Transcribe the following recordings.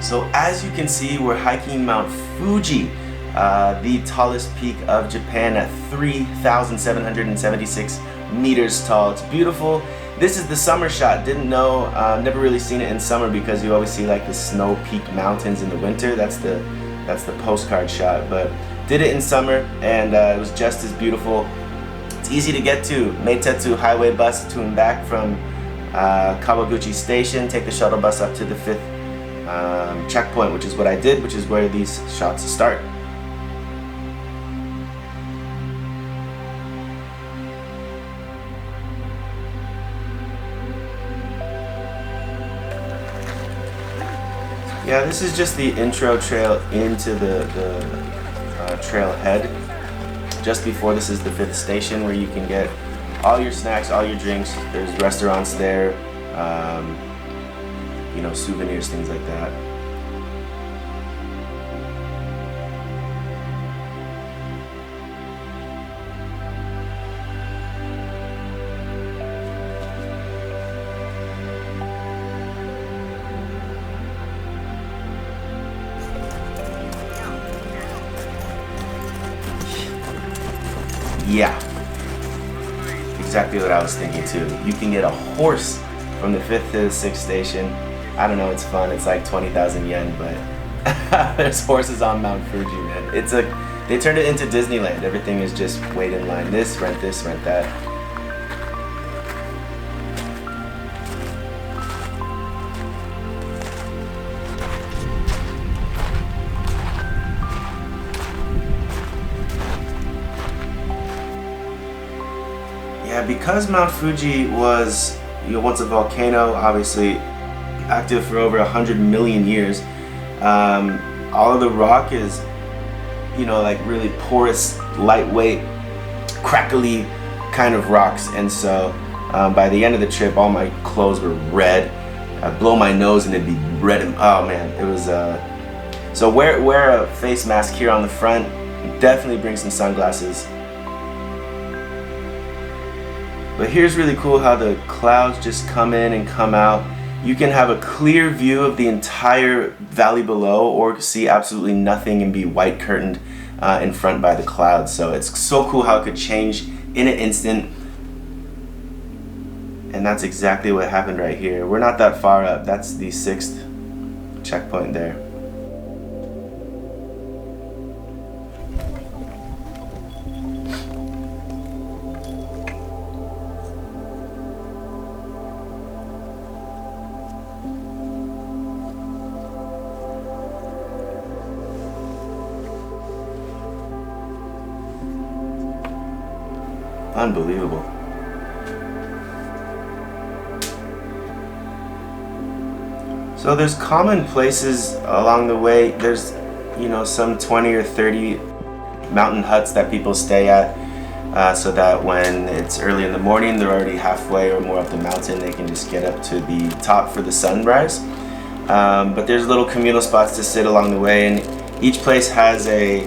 So as you can see, we're hiking Mount Fuji, the tallest peak of Japan at 3,776 meters tall. It's beautiful. This is the summer shot. Didn't know, never really seen it in summer because you always see like the snow-peaked mountains in the winter. That's the postcard shot, but did it in summer and it was just as beautiful. It's easy to get to. Meitetsu highway bus to and back from Kawaguchi station. Take the shuttle bus up to the 5th checkpoint, which is what I did, which is where these shots start. Yeah, this is just the intro trail into the trailhead. Just before this is the 5th station where you can get all your snacks, all your drinks. There's restaurants there, you know, souvenirs, things like that. Yeah, exactly what I was thinking too. You can get a horse from the 5th to the 6th station. I don't know, it's fun. It's like 20,000 yen, but there's horses on Mount Fuji, man. They turned it into Disneyland. Everything is just wait in line. This, rent that. Yeah, because Mount Fuji was, you know, once a volcano, obviously active for over 100 million years, all of the rock is, you know, like really porous, lightweight, crackly kind of rocks, and so by the end of the trip, all my clothes were red. I'd blow my nose and it'd be red, and oh man, it was. So wear a face mask here on the front. Definitely bring some sunglasses. But here's really cool how the clouds just come in and come out. You can have a clear view of the entire valley below, or see absolutely nothing and be white curtained in front by the clouds. So it's so cool how it could change in an instant. And that's exactly what happened right here. We're not that far up. That's the 6th checkpoint there. Unbelievable. So there's common places along the way. There's, you know, some 20 or 30 mountain huts that people stay at, so that when it's early in the morning, they're already halfway or more up the mountain. They can just get up to the top for the sunrise. But there's little communal spots to sit along the way, and each place has a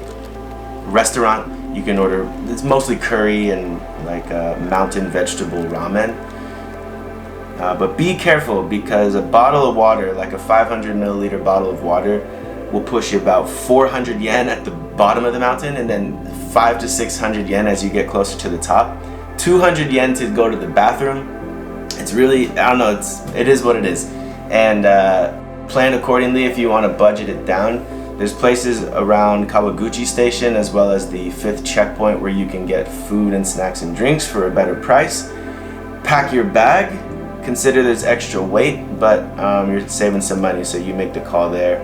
restaurant. You can order, it's mostly curry and like mountain vegetable ramen. But be careful, because a bottle of water, like a 500 milliliter bottle of water, will push you about 400 yen at the bottom of the mountain, and then 500 to 600 yen as you get closer to the top. 200 yen to go to the bathroom. It's really, I don't know, it is what it is. And plan accordingly if you want to budget it down. There's places around Kawaguchi station as well as the 5th checkpoint where you can get food and snacks and drinks for a better price. Pack your bag. Consider there's extra weight, but you're saving some money, so you make the call there.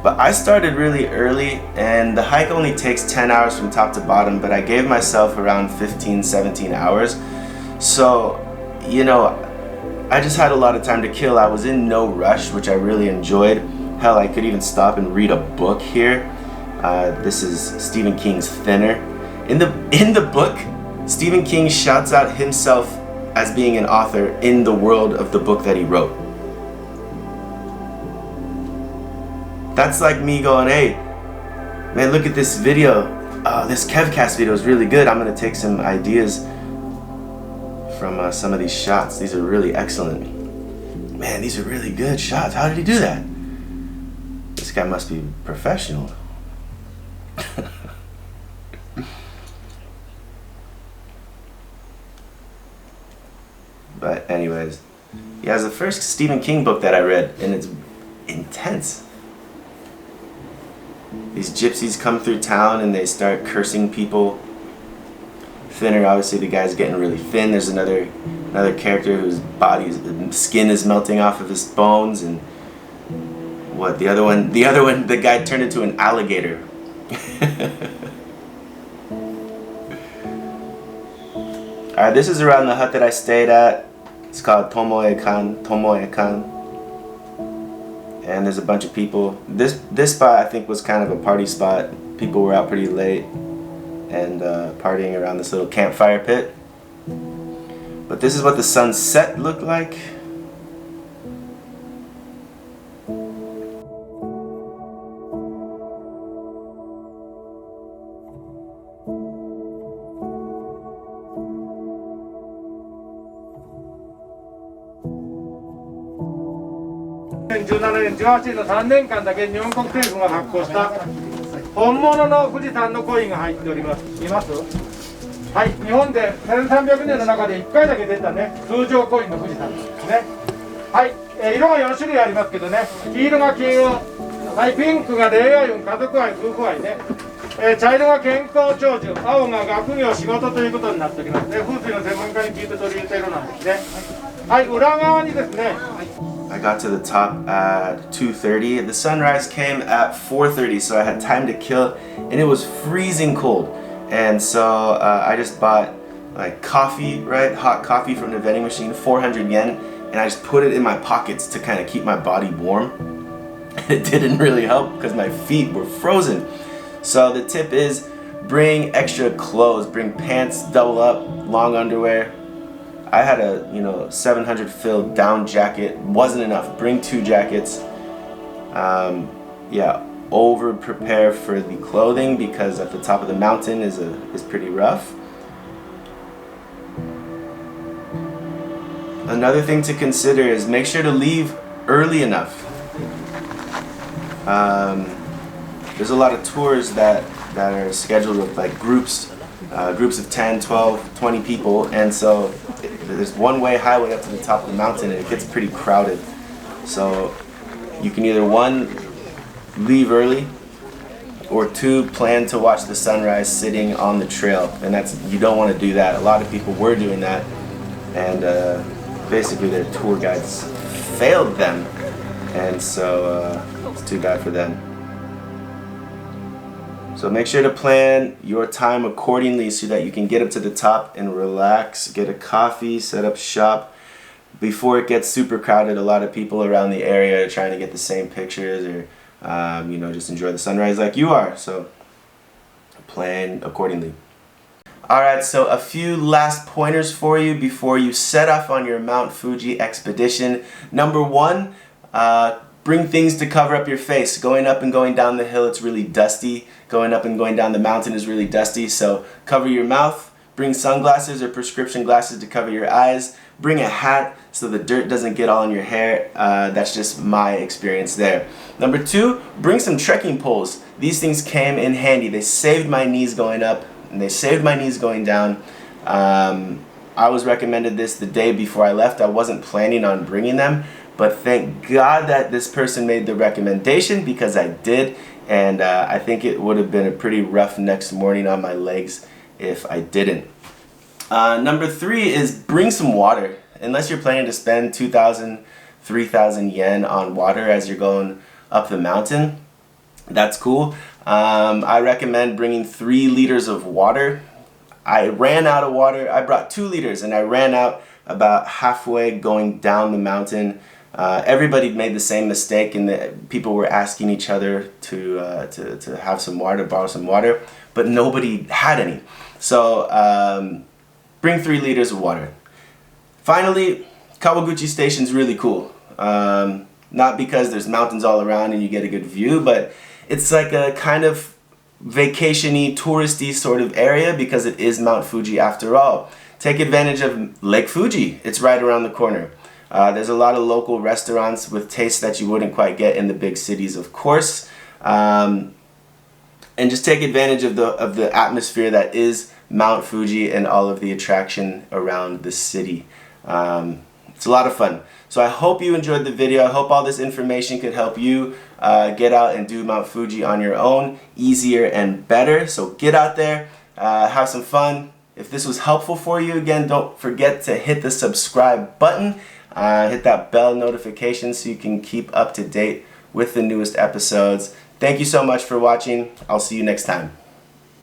But I started really early, and the hike only takes 10 hours from top to bottom, but I gave myself around 15, 17 hours. So, you know, I just had a lot of time to kill. I was in no rush, which I really enjoyed. Hell, I could even stop and read a book here. This is Stephen King's Thinner. In the book, Stephen King shouts out himself as being an author in the world of the book that he wrote. That's like me going, hey, man, look at this video. This Kevcast video is really good. I'm gonna take some ideas from some of these shots. These are really excellent. Man, these are really good shots. How did he do that? This guy must be professional. But anyways, yeah, it's the first Stephen King book that I read, and it's intense. These gypsies come through town and they start cursing people. Thinner, obviously the guy's getting really thin. There's another character whose skin is melting off of his bones, and what, the other one, the guy turned into an alligator. Alright, this is around the hut that I stayed at. It's called Tomoe-kan. And there's a bunch of people. This spot I think was kind of a party spot. People were out pretty late and partying around this little campfire pit. But this is what the sunset looked like.2017年18年の3年間だけ日本国政府が発行した本物の富士山のコインが入っております。見ます？はい、日本で1300年の中で1回だけ出たね、通常コインの富士山ですね。はい、色が4種類ありますけどね、黄色が金運、はい、ピンクが恋愛運、家族愛、夫婦愛ね、茶色が健康長寿、青が学業、仕事ということになっておりますね。風水の専門家に聞いて取り入れた色なんですね。はい、裏側にですね、I got to the top at 2:30. The sunrise came at 4:30, so I had time to kill, and it was freezing cold. And so I just bought like coffee, right? Hot coffee from the vending machine, 400 yen, and I just put it in my pockets to kind of keep my body warm. It didn't really help because my feet were frozen. So the tip is bring extra clothes, bring pants, double up, long underwear. I had a 700 fill down jacket, wasn't enough. Bring 2 jackets. Yeah, over prepare for the clothing because at the top of the mountain is pretty rough. Another thing to consider is make sure to leave early enough. There's a lot of tours that are scheduled with like groups of 10, 12, 20 people, and so there's one-way highway up to the top of the mountain and it gets pretty crowded. So you can either 1, leave early, or 2, plan to watch the sunrise sitting on the trail, and you don't want to do that. A lot of people were doing that, and basically their tour guides failed them, and so it's too bad for them. So make sure to plan your time accordingly so that you can get up to the top and relax, get a coffee, set up shop. Before it gets super crowded, a lot of people around the area are trying to get the same pictures or just enjoy the sunrise like you are. So plan accordingly. Alright, so a few last pointers for you before you set off on your Mount Fuji expedition. Number 1, bring things to cover up your face. Going up and going down the hill, it's really dusty. Going up and going down the mountain is really dusty, so cover your mouth. Bring sunglasses or prescription glasses to cover your eyes. Bring a hat so the dirt doesn't get all in your hair. That's just my experience there. Number 2, bring some trekking poles. These things came in handy. They saved my knees going up and they saved my knees going down. I was recommended this the day before I left. I wasn't planning on bringing them, but thank God that this person made the recommendation because I did, and I think it would have been a pretty rough next morning on my legs if I didn't. Number 3 is bring some water. Unless you're planning to spend 2,000, 3,000 yen on water as you're going up the mountain, that's cool. I recommend bringing 3 liters of water. I ran out of water. I brought 2 liters and I ran out about halfway going down the mountain. Everybody made the same mistake, and people were asking each other to have some water, borrow some water, but nobody had any. So bring 3 liters of water. Finally, Kawaguchi Station is really cool. Not because there's mountains all around and you get a good view, but it's like a kind of vacation-y, touristy sort of area because it is Mount Fuji after all. take advantage of Lake Fuji. It's right around the corner. There's a lot of local restaurants with tastes that you wouldn't quite get in the big cities, of course. And just take advantage of the atmosphere that is Mount Fuji and all of the attraction around the city. It's a lot of fun. So I hope you enjoyed the video. I hope all this information could help you get out and do Mount Fuji on your own, easier and better. So get out there, have some fun. If this was helpful for you, again, don't forget to hit the subscribe button, hit that bell notification so you can keep up to date with the newest episodes. Thank you so much for watching. I'll see you next time.